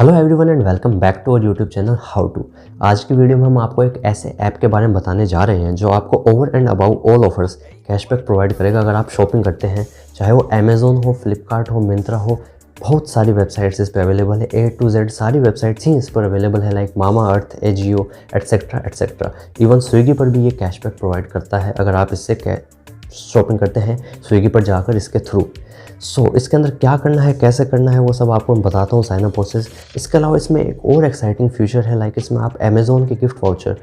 Hello everyone and welcome back to our YouTube channel how to. आज की video में हम आपको एक ऐसे ऐप के बारे में बताने जा रहे हैं जो आपको over and above all offers cashback provide करेगा। अगर आप शॉपिंग करते हैं, चाहे वो अमेजोन हो, फ्लिपकार्ट हो, मिंत्रा हो, बहुत सारी वेबसाइट्स इस पर अवेलेबल है। A to Z सारी वेबसाइट्स ही इस पर अवेलेबल है, like Mamaearth, AJIO etcetera etcetera. Even Swiggy पर भी ये कैशबैक प्रोवाइड करता है अगर आप इससे शॉपिंग करते हैं स्विगी पर जाकर इसके थ्रू। इसके अंदर क्या करना है, कैसे करना है, वो सब आपको मैं बताता हूँ, साइन अप प्रोसेस। इसके अलावा इसमें एक और एक्साइटिंग फीचर है, लाइक इसमें आप अमेजोन के गिफ्ट वाउचर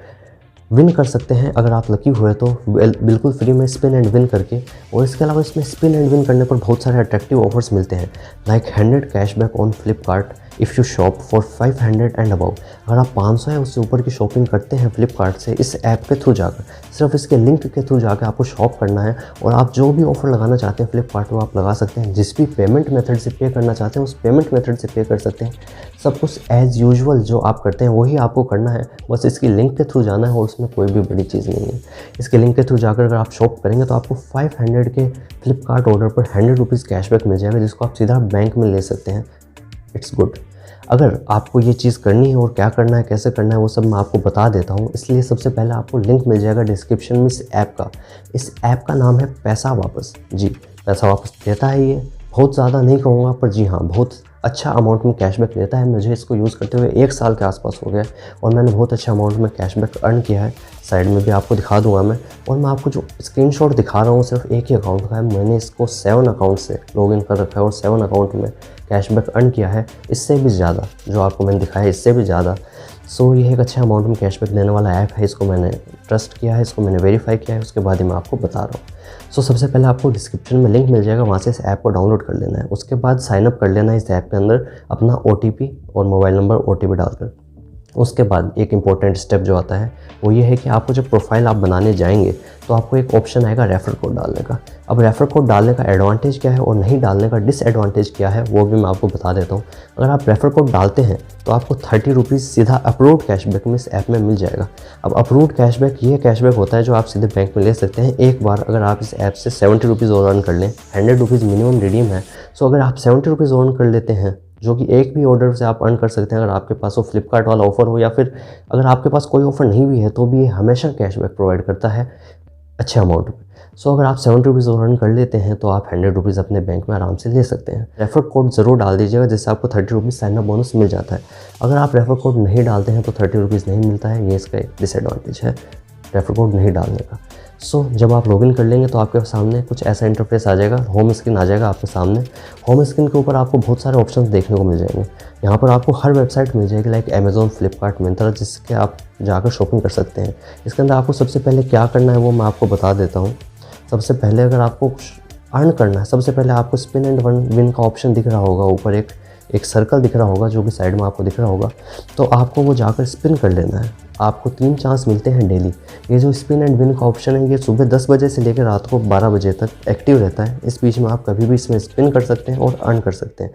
विन कर सकते हैं अगर आप लकी हुए तो, बिल्कुल फ्री में स्पिन एंड विन करके। और इसके अलावा इसमें स्पिन एंड विन करने पर बहुत सारे अट्रैक्टिव ऑफर्स मिलते हैं, like 100 cashback on Flipkart if you shop for 500 and above. अगर आप 500 या उससे ऊपर की शॉपिंग करते हैं फ्लिपकार्ट से इस ऐप के थ्रू जाकर, सिर्फ इसके लिंक के थ्रू जाकर आपको शॉप करना है और आप जो भी ऑफर लगाना चाहते हैं फ्लिपकार्ट में आप लगा सकते हैं। जिस भी पेमेंट मेथड से पे करना चाहते हैं उस पेमेंट मेथड से पे कर सकते हैं। सब कुछ एज़ यूजुअल जो आप करते हैं वही आपको करना है, बस इसकी लिंक के थ्रू जाना है और उसमें कोई भी बड़ी चीज़ नहीं है। इसके लिंक के थ्रू जाकर अगर आप शॉप करेंगे तो आपको 500 के फ्लिपकार्ट ऑर्डर पर 100 रुपीज़ कैशबैक मिल जाएगा, जिसको आप सीधा बैंक में ले सकते हैं। It's good. अगर आपको ये चीज़ करनी है और क्या करना है, कैसे करना है, वो सब मैं आपको बता देता हूँ। इसलिए सबसे पहले आपको लिंक मिल जाएगा डिस्क्रिप्शन में इस ऐप का। इस ऐप का नाम है पैसा वापस। जी, पैसा वापस देता है ये, बहुत ज़्यादा नहीं कहूँगा पर जी हाँ, बहुत अच्छा अमाउंट में कैशबैक देता है। मुझे इसको यूज़ करते हुए 1 साल के आसपास हो गया और मैंने बहुत अच्छा अमाउंट में कैशबैक अर्न किया है। साइड में भी आपको दिखा दूंगा मैं। और मैं आपको जो स्क्रीनशॉट दिखा रहा हूँ सिर्फ एक ही अकाउंट का है। मैंने इसको 7 अकाउंट से लॉगिन कर रखा है और 7 अकाउंट में कैशबैक अर्न किया है, इससे भी ज़्यादा जो आपको मैंने दिखाया है, इससे भी ज़्यादा। ये एक अच्छा अमाउंट में कैशबैक देने वाला ऐप है। इसको मैंने ट्रस्ट किया है, इसको मैंने वेरीफाई किया है, उसके बाद ही मैं आपको बता रहा हूँ। सबसे पहले आपको डिस्क्रिप्शन में लिंक मिल जाएगा, वहाँ से इस ऐप को डाउनलोड कर लेना है। उसके बाद साइनअप कर लेना है इस ऐप के अंदर अपना OTP और मोबाइल नंबर OTP डालकर। उसके बाद एक इम्पॉर्टेंट स्टेप जो आता है वो ये है कि आपको जब प्रोफाइल आप बनाने जाएंगे तो आपको एक ऑप्शन आएगा रेफर कोड डालने का। अब रेफर कोड डालने का एडवांटेज क्या है और नहीं डालने का डिसएडवांटेज क्या है वो भी मैं आपको बता देता हूँ। अगर आप रेफर कोड डालते हैं तो आपको 30 रुपीज़ सीधा अप्रूव्ड कैशबैक में इस ऐप में मिल जाएगा। अब अप्रूव्ड कैशबैक ये कैशबैक होता है जो आप सीधे बैंक में ले सकते हैं एक बार। अगर आप इस ऐप से 70 रुपीज़ और अर्न कर लें, 100 रुपीज़ मिनिमम रिडीम है। अगर आप 70 रुपीज़ अर्न कर लेते हैं, जो कि एक भी ऑर्डर से आप अर्न कर सकते हैं, अगर आपके पास वो फ्लिपकार्ट वाला ऑफर हो या फिर अगर आपके पास कोई ऑफर नहीं भी है तो भी ये हमेशा कैशबैक प्रोवाइड करता है अच्छे अमाउंट में। अगर आप 70 रुपीज़ अर्न कर लेते हैं तो आप 100 रुपीज़ अपने बैंक में आराम से ले सकते हैं। रेफर कोड ज़रूर डाल दीजिएगा, जिससे आपको 30 रुपीज़ साइन अप बोनस मिल जाता है। अगर आप रेफर कोड नहीं डालते हैं तो 30 रुपीज़ नहीं मिलता है, ये इसका एक डिसएडवांटेज है रेफर कोड नहीं डालने का। जब आप लॉगिन कर लेंगे तो आपके सामने कुछ ऐसा इंटरफेस आ जाएगा, होम स्क्रीन आ जाएगा आपके सामने। होम स्क्रीन के ऊपर आपको बहुत सारे ऑप्शंस देखने को मिल जाएंगे। यहाँ पर आपको हर वेबसाइट मिल जाएगी, लाइक अमेजोन, फ्लिपकार्ट, मिंत्रा, जिसके आप जाकर शॉपिंग कर सकते हैं। इसके अंदर आपको सबसे पहले क्या करना है वो मैं आपको बता देता हूँ। सबसे पहले अगर आपको अर्न करना है, सबसे पहले आपको स्पिन एंड विन का ऑप्शन दिख रहा होगा, ऊपर एक सर्कल दिख रहा होगा जो कि साइड में आपको दिख रहा होगा, तो आपको वो जाकर स्पिन कर लेना है। आपको 3 चांस मिलते हैं डेली। ये जो स्पिन एंड विन का ऑप्शन है ये सुबह 10 बजे से लेकर रात को 12 बजे तक एक्टिव रहता है। इस बीच में आप कभी भी इसमें स्पिन कर सकते हैं और अर्न कर सकते हैं।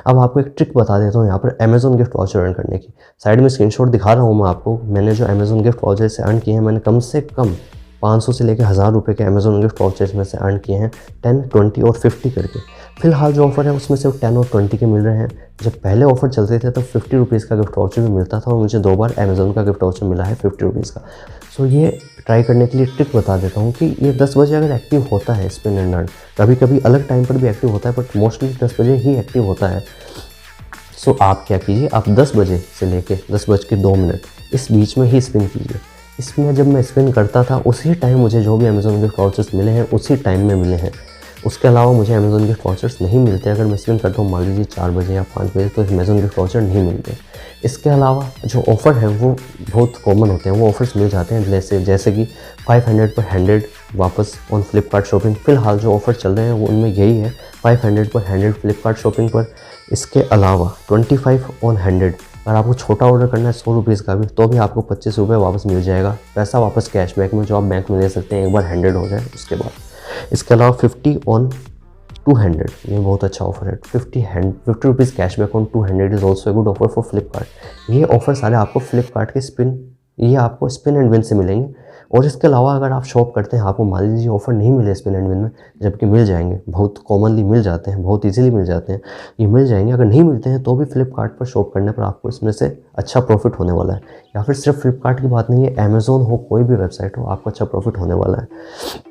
अब आपको एक ट्रिक बता देता हूँ यहाँ पर अमेजोन गिफ्ट वाउचर अर्न करने की। साइड में स्क्रीनशॉट दिखा रहा हूँ मैं आपको। मैंने जो अमेजोन गिफ्ट वाउचर से अर्न किए हैं, मैंने कम से कम 500 से लेकर 1000 रुपये के अमेजोन गिफ्ट वाउचर्स में से अर्न किए हैं, 10, 20 और 50 करके। फिलहाल जो ऑफर है उसमें सिर्फ 10 और 20 के मिल रहे हैं। जब पहले ऑफर चलते थे तो 50 रुपीज़ का गिफ्ट वाउचर भी मिलता था और मुझे 2 बार अमेजोन का गिफ्ट वाउचर मिला है 50 रुपीज़ का। ये ट्राई करने के लिए ट्रिक बता देता हूँ कि ये 10 बजे अगर एक्टिव होता है स्पिन एंड अर्न, कभी कभी अलग टाइम पर भी एक्टिव होता है बट मोस्टली 10 बजे ही एक्टिव होता है। आप क्या कीजिए, आप 10 बजे से लेके 10:02 इस बीच में ही स्पिन कीजिए। इसमें जब मैं स्पिन करता था उसी टाइम मुझे जो भी अमेजोन गिफ्ट वाउचर्स मिले हैं उसी टाइम में मिले हैं। उसके अलावा मुझे अमेजोन गिफ्ट वाउचर्स नहीं मिलते। अगर मैं स्पिन करता हूँ मान लीजिए 4 बजे या 5 बजे तो अमेजोन गिफ्ट वाउचर नहीं मिलते। इसके अलावा जो ऑफ़र है वो बहुत कॉमन होते हैं, वो ऑफर्स मिल जाते हैं, जैसे कि 500 पर 100 वापस ऑन फ्लिपकार्ट शॉपिंग। फ़िलहाल जो ऑफ़र चल रहे हैं वो उनमें यही है, 500 पर 100 फ्लिपकार्ट शॉपिंग पर। इसके अलावा 25 ऑन 100 अगर आपको छोटा ऑर्डर करना है 100 रुपीज़ का भी, तो भी आपको 25 रुपये वापस मिल जाएगा पैसा वापस कैशबैक में, जो आप बैंक में ले सकते हैं एक बार 100 हो जाए उसके बाद। इसके अलावा 50 ऑन 200, ये बहुत अच्छा ऑफर है। 50 rupees cashback on 200 is also a good offer for Flipkart. ये ऑफर सारे आपको फ्लिपकार्ट के ये आपको स्पिन एंड विन से मिलेंगे और इसके अलावा अगर आप शॉप करते हैं, आपको मान लीजिए ऑफर नहीं मिले स्पिन एंड विन में, जबकि मिल जाएंगे, बहुत कॉमनली मिल जाते हैं, बहुत ईजिली मिल जाते हैं, ये मिल जाएंगे। अगर नहीं मिलते हैं तो भी फ्लिपकार्ट पर शॉप करने पर आपको इसमें से अच्छा प्रॉफिट होने वाला है। या फिर सिर्फ फ्लिपकार्ट की बात नहीं है, अमेज़ॉन हो, कोई भी वेबसाइट हो, आपको अच्छा प्रॉफिट होने वाला है।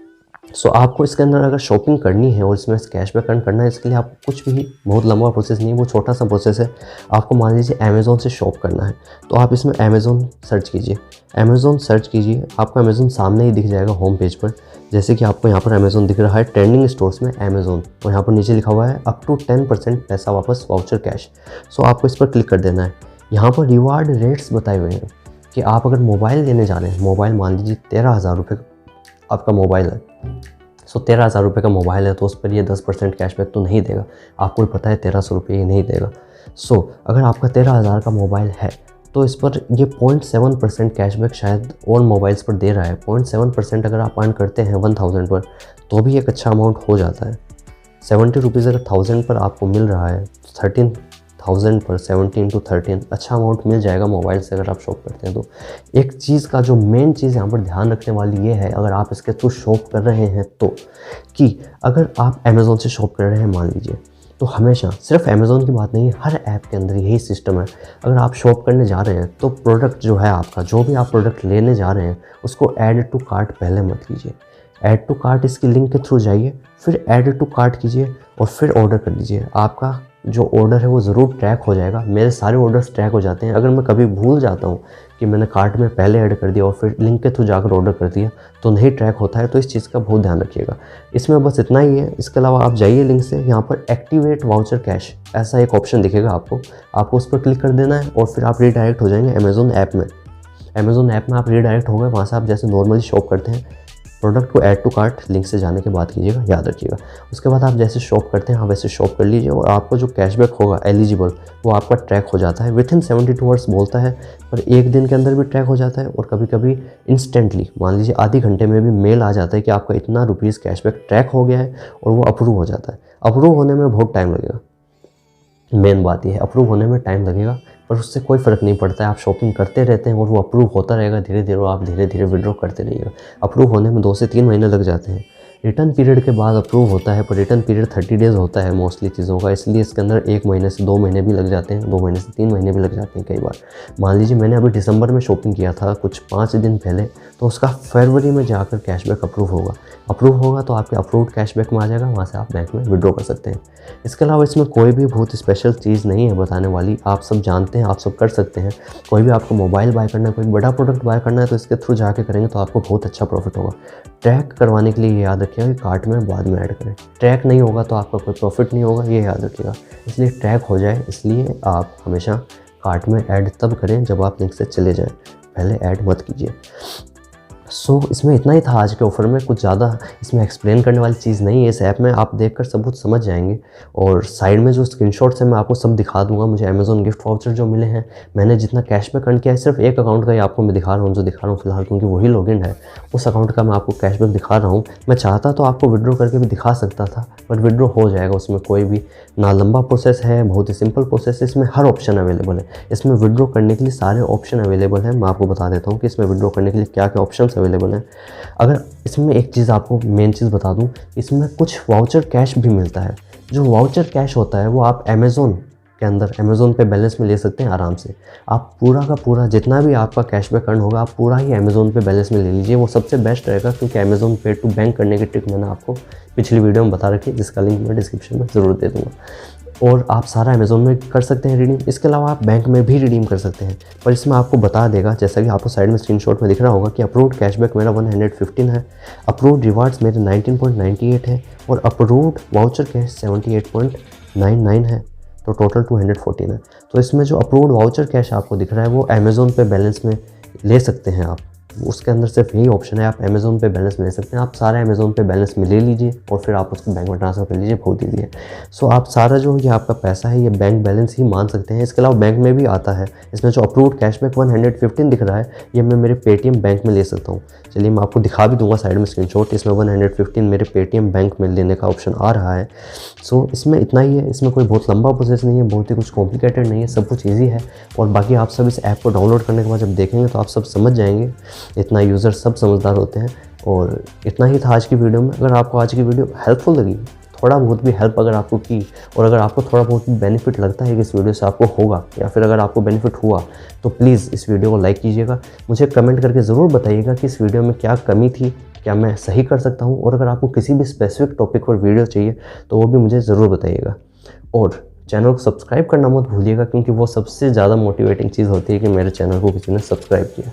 सो आपको इसके अंदर अगर शॉपिंग करनी है और इसमें कैशबैक अर्न करना है, इसके लिए आपको कुछ भी बहुत लंबा प्रोसेस नहीं है, वो छोटा सा प्रोसेस है। आपको मान लीजिए अमेज़ॉन से शॉप करना है, तो आप इसमें अमेज़ॉन सर्च कीजिए, अमेज़ॉन सर्च कीजिए, आपको अमेज़ॉन सामने ही दिख जाएगा होम पेज पर। जैसे कि आपको यहाँ पर अमेज़ॉन दिख रहा है, ट्रेंडिंग स्टोर्स में अमेज़ॉन, और यहाँ पर नीचे लिखा हुआ है अप टू 10% पैसा वापस वाउचर कैश। सो आपको इस पर क्लिक कर देना है। यहाँ पर रिवार्ड रेट्स बताए हुए हैं कि आप अगर मोबाइल लेने जा रहे हैं, मोबाइल मान लीजिए 13,000 रुपये आपका मोबाइल है, सो 13,000 रुपये का मोबाइल है, तो उस पर ये 10% कैशबैक तो नहीं देगा। आपको भी पता है 1,300 रुपये ये नहीं देगा। सो अगर आपका 13,000 का मोबाइल है तो इस पर ये 0.7% कैशबैक शायद और मोबाइल्स पर दे रहा है। 0.7% अगर आप अर्न करते हैं 1,000 पर, तो भी एक अच्छा अमाउंट हो जाता है। 70 रुपीज़ अगर 1,000 पर आपको मिल रहा है, 13,000 पर 17 to 13 अच्छा अमाउंट मिल जाएगा मोबाइल से अगर आप शॉप करते हैं तो। एक चीज़ का जो मेन चीज़ यहाँ पर ध्यान रखने वाली ये है, अगर आप इसके थ्रू शॉप कर रहे हैं तो, कि अगर आप अमेज़ॉन से शॉप कर रहे हैं मान लीजिए, तो हमेशा सिर्फ अमेज़ॉन की बात नहीं है, हर ऐप के अंदर यही सिस्टम है। अगर आप शॉप करने जा रहे हैं तो प्रोडक्ट जो है आपका, जो भी आप प्रोडक्ट लेने जा रहे हैं, उसको ऐड टू कार्ट पहले मत कीजिए। ऐड टू कार्ट इसकी लिंक के थ्रू जाइए, फिर ऐड टू कार्ट कीजिए और फिर ऑर्डर कर दीजिए। आपका जो ऑर्डर है वो ज़रूर ट्रैक हो जाएगा। मेरे सारे ऑर्डर्स ट्रैक हो जाते हैं। अगर मैं कभी भूल जाता हूँ कि मैंने कार्ट में पहले ऐड कर दिया और फिर लिंक के थ्रू जाकर ऑर्डर कर दिया, तो नहीं ट्रैक होता है। तो इस चीज़ का बहुत ध्यान रखिएगा। इसमें बस इतना ही है। इसके अलावा आप जाइए लिंक से, यहाँ पर एक्टिवेट वाउचर कैश ऐसा एक ऑप्शन दिखेगा आपको उस पर क्लिक कर देना है और फिर आप रीडायरेक्ट हो जाएंगे अमेज़ॉन ऐप में। अमेज़ॉन ऐप में आप रीडायरेक्ट हो गए, वहाँ से आप जैसे नॉर्मली शॉप करते हैं, प्रोडक्ट को ऐड टू कार्ट लिंक से जाने के बाद कीजिएगा, याद रखिएगा। उसके बाद आप जैसे शॉप करते हैं आप वैसे शॉप कर लीजिए और आपको जो कैशबैक होगा एलिजिबल, वो आपका ट्रैक हो जाता है। विथिन 72 आवर्स बोलता है, पर एक दिन के अंदर भी ट्रैक हो जाता है और कभी कभी इंस्टेंटली, मान लीजिए आधे घंटे में भी मेल आ जाता है कि आपका इतना रुपीज़ कैशबैक ट्रैक हो गया है और वो अप्रूव हो जाता है। अप्रूव होने में बहुत टाइम लगेगा, मेन बात यह है अप्रूव होने में टाइम लगेगा, पर उससे कोई फ़र्क नहीं पड़ता है। आप शॉपिंग करते रहते हैं और वो अप्रूव होता रहेगा धीरे धीरे, आप धीरे धीरे विड्रॉ करते रहिएगा। अप्रूव होने में 2 से 3 महीने लग जाते हैं। रिटर्न पीरियड के बाद अप्रूव होता है, पर रिटर्न पीरियड 30 डेज़ होता है मोस्टली चीज़ों का, इसलिए इसके अंदर 1 महीने से 2 महीने भी लग जाते हैं, 2 महीने से 3 महीने भी लग जाते हैं कई बार। मान लीजिए मैंने अभी दिसंबर में शॉपिंग किया था कुछ 5 दिन पहले, तो उसका फरवरी में जाकर कैशबैक अप्रूव होगा तो आपके अप्रूव्ड कैशबैक में आ जाएगा, वहाँ से आप बैंक में विड्रॉ कर सकते हैं। इसके अलावा इसमें कोई भी बहुत स्पेशल चीज़ नहीं है बताने वाली, आप सब जानते हैं, आप सब कर सकते हैं। कोई भी आपको मोबाइल बाय करना है, कोई बड़ा प्रोडक्ट बाय करना है, तो इसके थ्रू जाके करेंगे तो आपको बहुत अच्छा प्रॉफिट होगा। ट्रैक करवाने के लिए ये याद रखिएगा कि कार्ट में बाद में ऐड करें। ट्रैक नहीं होगा तो आपका कोई प्रॉफिट नहीं होगा, ये याद रखिएगा। इसलिए ट्रैक हो जाए, इसलिए आप हमेशा कार्ट में ऐड तब करें जब आप लिंक से चले जाएं, पहले ऐड मत कीजिए। इसमें इतना ही था आज के ऑफ़र में, कुछ ज़्यादा इसमें एक्सप्लेन करने वाली चीज़ नहीं है। इस ऐप में आप देखकर सब कुछ समझ जाएंगे और साइड में जो स्क्रीनशॉट्स हैं मैं आपको सब दिखा दूंगा। मुझे अमेज़ॉन गिफ्ट वाउचर जो मिले हैं, मैंने जितना कैशबैक अर्न किया है, सिर्फ एक अकाउंट का ही आपको मैं दिखा रहा हूँ, जो दिखा रहा हूँ फिलहाल, क्योंकि वही लॉगिन है, उस अकाउंट का मैं आपको कैशबैक दिखा रहा हूँ। मैं चाहता तो आपको विड्रॉ करके भी दिखा सकता था, बट विड्रॉ हो जाएगा, उसमें कोई भी ना लंबा प्रोसेस है, बहुत ही सिंपल प्रोसेस है। इसमें हर ऑप्शन अवेलेबल है, इसमें विड्रॉ करने के लिए सारे ऑप्शन अवेलेबल हैं। मैं आपको बता देता हूँ कि इसमें विड्रॉ करने के लिए क्या क्या ऑप्शन अवेलेबल हैं। अगर इसमें एक चीज़ आपको मेन चीज़ बता दूं, इसमें कुछ वाउचर कैश भी मिलता है। जो वाउचर कैश होता है वो आप अमेज़ॉन के अंदर, अमेज़ॉन पे बैलेंस में ले सकते हैं आराम से। आप पूरा का पूरा जितना भी आपका कैशबैक अर्न होगा, आप पूरा ही अमेज़ॉन पे बैलेंस में ले लीजिए, वो सबसे बेस्ट रहेगा। क्योंकि अमेज़ॉन पे टू बैंक करने की ट्रिक मैंने आपको पिछली वीडियो में बता रखी है, जिसका लिंक मैं डिस्क्रिप्शन में ज़रूर दे दूँगा। और आप सारा अमेज़ॉन में कर सकते हैं रिडीम। इसके अलावा आप बैंक में भी रिडीम कर सकते हैं, पर इसमें आपको बता देगा, जैसा कि आपको साइड में स्क्रीनशॉट में दिख रहा होगा, कि अप्रूव्ड कैशबैक मेरा 115 है, अप्रूव्ड रिवार्ड्स मेरे 19.98 है और अप्रूव्ड वाउचर कैश 78.99 है, तो टोटल 214 है। तो इसमें जो अप्रूव्ड वाउचर कैश आपको दिख रहा है वो अमेज़ॉन पे बैलेंस में ले सकते हैं आप। उसके अंदर सिर्फ यही ऑप्शन है, आप अमेज़ॉन पे बैलेंस में ले सकते हैं। आप सारे अमेज़ॉन पे बैलेंस में ले लीजिए और फिर आप उसको बैंक में ट्रांसफ़र कर लीजिए, बहुत ईजी है। आप सारा जो ये आपका पैसा है ये बैंक बैलेंस ही मान सकते हैं। इसके अलावा बैंक में भी आता है, इसमें जो अप्रूव्ड कैशबैक 115 दिख रहा है, ये मैं मेरे पेटीएम बैंक में ले सकता हूँ। चलिए मैं आपको दिखा भी दूंगा साइड में स्क्रीनशॉट, इसमें 115 मेरे पेटीएम बैंक में लेने का ऑप्शन आ रहा है। इसमें इतना ही है, इसमें कोई बहुत लंबा प्रोसेस नहीं है, बहुत ही कुछ कॉम्प्लिकेटेड नहीं है, सब कुछ ईजी है। और बाकी आप सब इस ऐप को डाउनलोड करने के बाद जब देखेंगे तो आप सब समझ जाएंगे इतना यूज़र सब समझदार होते हैं। और इतना ही था आज की वीडियो में। अगर आपको आज की वीडियो हेल्पफुल लगी, थोड़ा बहुत भी हेल्प अगर आपको की, और अगर आपको थोड़ा बहुत भी बेनिफिट लगता है कि इस वीडियो से आपको होगा, या फिर अगर आपको बेनिफिट हुआ, तो प्लीज़ इस वीडियो को लाइक कीजिएगा। मुझे कमेंट करके ज़रूर बताइएगा कि इस वीडियो में क्या कमी थी, क्या मैं सही कर सकता हूँ। और अगर आपको किसी भी स्पेसिफिक टॉपिक पर वीडियो चाहिए तो वो भी मुझे ज़रूर बताइएगा। और चैनल को सब्सक्राइब करना मत भूलिएगा, क्योंकि वो सबसे ज़्यादा मोटिवेटिंग चीज़ होती है कि मेरे चैनल को किसी ने सब्सक्राइब किया।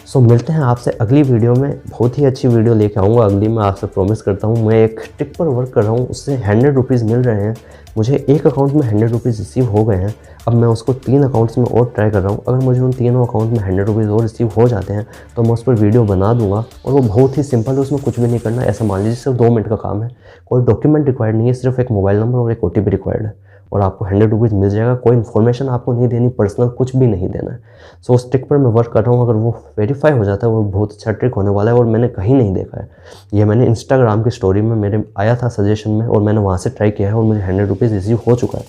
सो मिलते हैं आपसे अगली वीडियो में। बहुत ही अच्छी वीडियो लेके आऊँगा अगली, मैं आपसे प्रॉमिस करता हूँ। मैं एक ट्रिक पर वर्क कर रहा हूँ, उससे 100 रुपीज़ मिल रहे हैं मुझे। एक अकाउंट में 100 रुपीज़ रिसीव हो गए हैं। अब मैं उसको 3 अकाउंट्स में और ट्राई कर रहा हूँ। अगर मुझे उन तीनों अकाउंट में 100 रुपीज़ और रिसीव हो जाते हैं तो मैं उस पर वीडियो बना दूंगा। और वो बहुत ही सिंपल है, उसमें कुछ भी नहीं करना। ऐसा मान लीजिए सिर्फ 2 मिनट का काम है, कोई डॉक्यूमेंट रिक्वायर्ड नहीं है, सिर्फ एक मोबाइल नंबर और एक OTP रिक्वायर्ड है, और आपको 100 रुपीज़ मिल जाएगा। कोई इन्फॉर्मेशन आपको नहीं देनी, पर्सनल कुछ भी नहीं देना है। सो उस ट्रिक पर मैं वर्क कर रहा हूँ। अगर वो वेरीफाई हो जाता है, वो बहुत अच्छा ट्रिक होने वाला है, और मैंने कहीं नहीं देखा है। ये मैंने इंस्टाग्राम की स्टोरी में मेरे आया था सजेशन में, और मैंने वहाँ से ट्राई किया है, और मुझे 100 रुपीज़ रिसीव हो चुका है।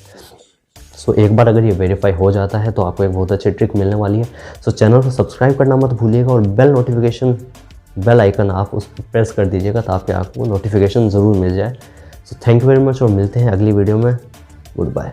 सो एक बार अगर ये वेरीफाई हो जाता है तो आपको एक बहुत अच्छी ट्रिक मिलने वाली है। सो चैनल को सब्सक्राइब करना मत भूलिएगा, और बेल आइकन आप उस पर प्रेस कर दीजिएगा ताकि आपको नोटिफिकेशन ज़रूर मिल जाए। So thank you very much, और मिलते हैं अगली वीडियो में। Good bye.